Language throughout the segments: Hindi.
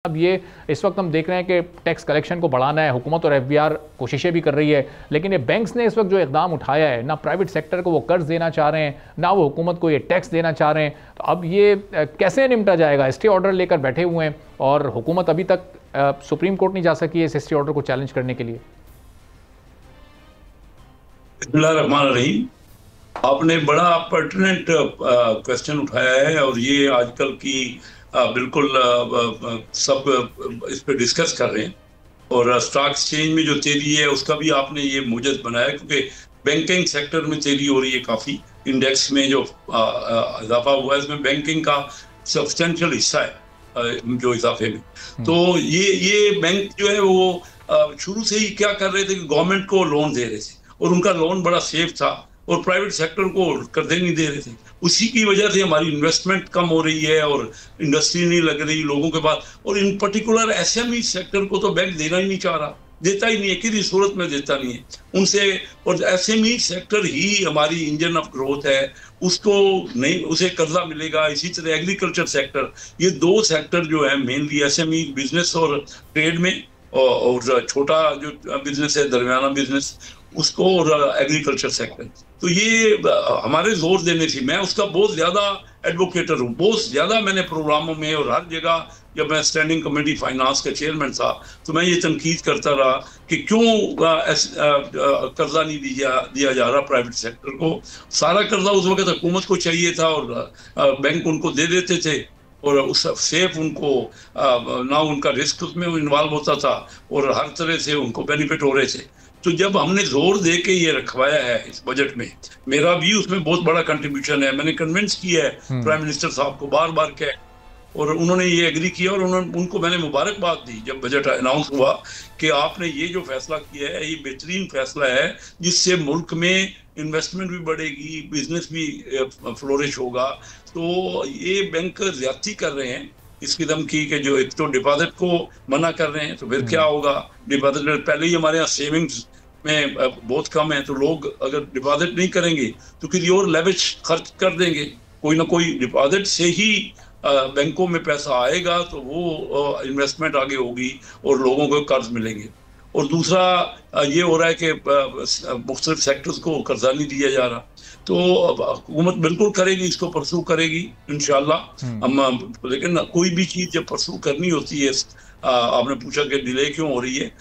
अब ये इस वक्त हम देख रहे हैं कि टैक्स कलेक्शन को बढ़ाना है, हुकूमत और एफबीआर कोशिशें भी कर रही है, लेकिन ये बैंक्स ने इस वक्त जो इकदाम उठाया है, ना प्राइवेट सेक्टर को वो कर्ज देना चाह रहे हैं, ना वो हुकूमत को ये टैक्स देना चाह रहे हैं। तो अब ये कैसे निपटा जाएगा? स्टे ऑर्डर लेकर बैठे हुए हैं और हुकूमत अभी तक सुप्रीम कोर्ट नहीं जा सकी है इस स्टे ऑर्डर को चैलेंज करने के लिए। बिस्मिल्लाहिर्रहमानिर्रहीम। आपने बड़ा पर्टिनेंट क्वेश्चन उठाया है और ये आजकल की बिल्कुल सब इस पे डिस्कस कर रहे हैं। और स्टॉक एक्सचेंज में जो तेजी है उसका भी आपने ये मूजज बनाया, क्योंकि बैंकिंग सेक्टर में तेजी हो रही है काफ़ी। इंडेक्स में जो इजाफा हुआ है इसमें बैंकिंग का सब्सटेंशियल हिस्सा है जो इजाफे में। तो ये बैंक जो है वो शुरू से ही क्या कर रहे थे कि गवर्नमेंट को लोन दे रहे थे और उनका लोन बड़ा सेफ था और प्राइवेट सेक्टर को कर्जे नहीं दे रहे थे। उसी की वजह से हमारी इन्वेस्टमेंट कम हो रही है और इंडस्ट्री नहीं लग रही लोगों के पास। और इन पर्टिकुलर एसएमई सेक्टर को तो बैंक देना ही नहीं चाह रहा, देता ही नहीं है, किसी सूरत में देता नहीं है उनसे। और एसएमई सेक्टर ही हमारी इंजन ऑफ ग्रोथ है, उसको नहीं, उसे कर्जा मिलेगा। इसी तरह एग्रीकल्चर सेक्टर, ये दो सेक्टर जो है मेनली एसएमई बिजनेस और ट्रेड में, और छोटा जो बिजनेस है दरमियाना बिजनेस उसको, और एग्रीकल्चर सेक्टर। तो ये हमारे जोर देने थी, मैं उसका बहुत ज्यादा एडवोकेटर हूँ, बहुत ज्यादा मैंने प्रोग्रामों में और हर जगह, जब मैं स्टैंडिंग कमेटी फाइनेंस का चेयरमैन था तो मैं ये तनकीद करता रहा कि क्यों कर्जा नहीं दिया जा रहा प्राइवेट सेक्टर को। सारा कर्जा उस वक्त हुकूमत को चाहिए था और बैंक उनको दे देते थे और उस सेफ उनको ना उनका रिस्क उसमें इन्वॉल्व होता था और हर तरह से उनको बेनिफिट हो रहे थे। तो जब हमने जोर दे के ये रखवाया है इस बजट में, मेरा भी उसमें बहुत बड़ा कंट्रीब्यूशन है। मैंने कन्विंस किया है प्राइम मिनिस्टर साहब को बार बार कह, और उन्होंने ये एग्री किया और उनको मैंने मुबारकबाद दी जब बजट अनाउंस हुआ कि आपने ये जो फैसला किया है ये बेहतरीन फैसला है, जिससे मुल्क में इन्वेस्टमेंट भी बढ़ेगी, बिजनेस भी फ्लोरिश होगा। तो ये बैंक ज्यादती कर रहे हैं इस किस्म की कि जो एक तो डिपॉजिट को मना कर रहे हैं, तो फिर क्या होगा? डिपॉजिट पहले ही हमारे यहाँ सेविंग्स में बहुत कम है, तो लोग अगर डिपॉजिट नहीं करेंगे तो किसी और लेविश खर्च कर देंगे। कोई ना कोई डिपॉजिट से ही बैंकों में पैसा आएगा तो वो इन्वेस्टमेंट आगे होगी और लोगों को कर्ज मिलेंगे। और दूसरा ये हो रहा है कि मुख्तलिफ सेक्टर्स को कर्जा नहीं दिया जा रहा, तो हुकूमत बिल्कुल करेगी, इसको परसू करेगी इंशाल्लाह हम। लेकिन कोई भी चीज़ जब परसू करनी होती है, आपने पूछा कि डिले क्यों हो रही है,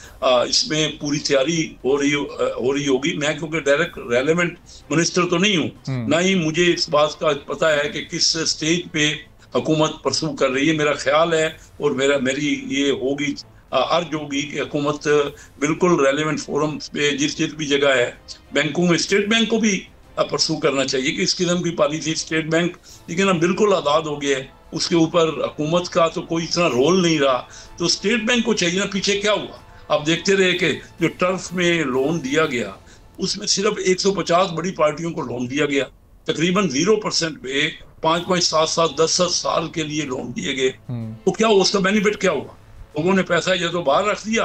इसमें पूरी तैयारी हो रही होगी। मैं क्योंकि डायरेक्ट रेलेवेंट मिनिस्टर तो नहीं हूँ, ना ही मुझे इस बात का पता है कि किस स्टेज पे हुकूमत परसू कर रही है। मेरा ख्याल है और मेरी ये होगी अर्ज होगी कि हुकूमत बिल्कुल रेलेवेंट फोरम पे जिस भी जगह है, बैंकों में, स्टेट बैंक को भी परसू करना चाहिए कि इस किस्म की पॉलिसी। स्टेट बैंक लेकिन अब बिल्कुल आज़ाद हो गया है, उसके ऊपर हुकूमत का तो कोई इतना रोल नहीं रहा। तो स्टेट बैंक को चाहिए ना। पीछे क्या हुआ आप देखते रहे कि जो टर्फ में लोन दिया गया उसमें सिर्फ 150 बड़ी पार्टियों को लोन दिया गया, तकरीबन 0% पे 5-5, 7-7, 10-10 साल के लिए लोन दिए गए। तो क्या हुआ? उसका बेनिफिट क्या हुआ? लोगों ने पैसा या तो बाहर रख दिया।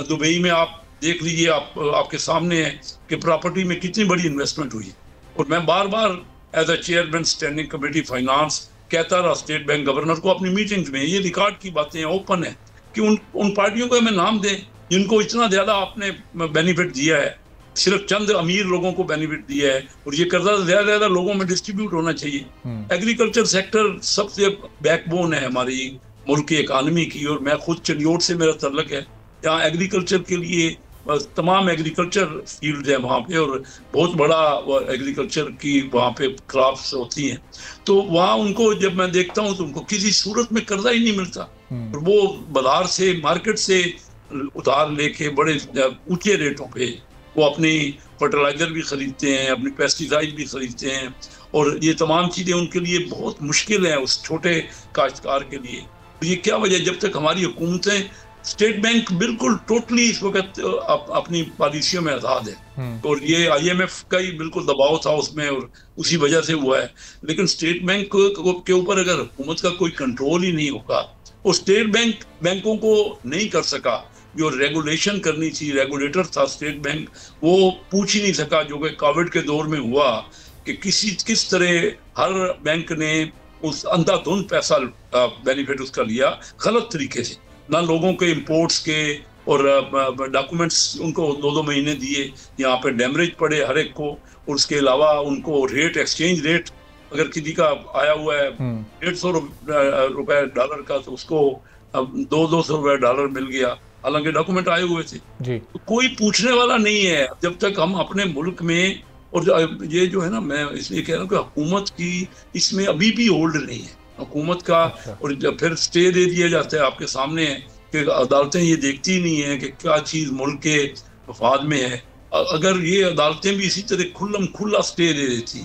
दुबई में आप देख लीजिए, आपके सामने है कि प्रॉपर्टी में कितनी बड़ी इन्वेस्टमेंट हुई। और मैं बार बार as a chairman standing committee finance कहता रहा स्टेट बैंक गवर्नर को अपनी मीटिंग्स में, ये रिकॉर्ड की बातें ओपन है, कि उन पार्टियों को हमें नाम दें जिनको इतना ज्यादा आपने बेनिफिट दिया है। सिर्फ चंद अमीर लोगों को बेनिफिट दिया है और ये कर्जा ज्यादा लोगों में डिस्ट्रीब्यूट होना चाहिए। एग्रीकल्चर सेक्टर सबसे बैकबोन है हमारी मुल्क की इकानमी की, और मैं खुद चंडियोट से मेरा तल्लक है। यहाँ एग्रीकल्चर के लिए तमाम एग्रीकल्चर फील्ड है वहाँ पे, और बहुत बड़ा एग्रीकल्चर की वहाँ पे क्रॉप्स होती हैं। तो वहाँ उनको जब मैं देखता हूँ तो उनको किसी सूरत में कर्जा ही नहीं मिलता, और वो बाजार से, मार्केट से उधार लेके बड़े ऊंचे रेटों पे वो अपनी फर्टिलाइजर भी खरीदते हैं, अपनी पेस्टिसाइड भी खरीदते हैं, और ये तमाम चीज़ें उनके लिए बहुत मुश्किल है उस छोटे काश्तकार के लिए। ये क्या वजह? जब तक हमारी हुकूमतें, स्टेट बैंक बिल्कुल टोटली इस वक्त अपनी पॉलिसियों में आजाद है, और ये आईएमएफ का ही बिल्कुल दबाव था उसमें और उसी वजह से हुआ है। लेकिन स्टेट बैंक के ऊपर अगर हुकूमत का कोई कंट्रोल ही नहीं होगा, और स्टेट बैंक बैंकों को नहीं कर सका जो रेगुलेशन करनी थी, रेगुलेटर था स्टेट बैंक, वो पूछ ही नहीं सका, जो कि कोविड के दौर में हुआ कि किस तरह हर बैंक ने उस अंधाधुंध पैसा बेनिफिट उसका लिया गलत तरीके से, ना लोगों के इंपोर्ट्स के और डॉक्यूमेंट्स उनको 2-2 महीने दिए, यहाँ पे डैमरेज पड़े हर एक को, और उसके अलावा उनको रेट, एक्सचेंज रेट अगर किसी का आया हुआ है 150 रुपए डॉलर का, तो उसको अब 200 रुपए डॉलर मिल गया, हालांकि डॉक्यूमेंट आए हुए थे जी। तो कोई पूछने वाला नहीं है जब तक हम अपने मुल्क में, और ये जो है ना, मैं इसलिए कह रहा हूँ कि हुकूमत की इसमें अभी भी होल्ड नहीं है हुकूमत का। और जब फिर स्टे दे दिया जाता है, आपके सामने है कि अदालतें ये देखती ही नहीं है कि क्या चीज मुल्क के मफाद में है। अगर ये अदालतें भी इसी तरह खुला स्टे दे देती,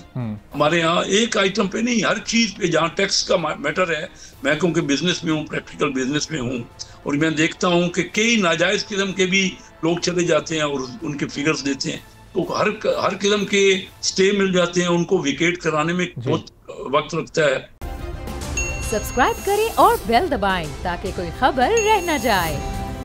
हमारे यहाँ एक आइटम पे नहीं, हर चीज पे जहाँ टैक्स का मैटर है, मैं क्योंकि बिजनेस में हूँ, प्रैक्टिकल बिजनेस में हूँ, और मैं देखता हूँ कि कई नाजायज किस्म के भी लोग चले जाते हैं और उनके फिगर्स देते हैं, तो हर किस्म के स्टे मिल जाते हैं, उनको विकेट कराने में बहुत वक्त लगता है। सब्सक्राइब करें और बेल दबाएं ताकि कोई खबर रह न जाए।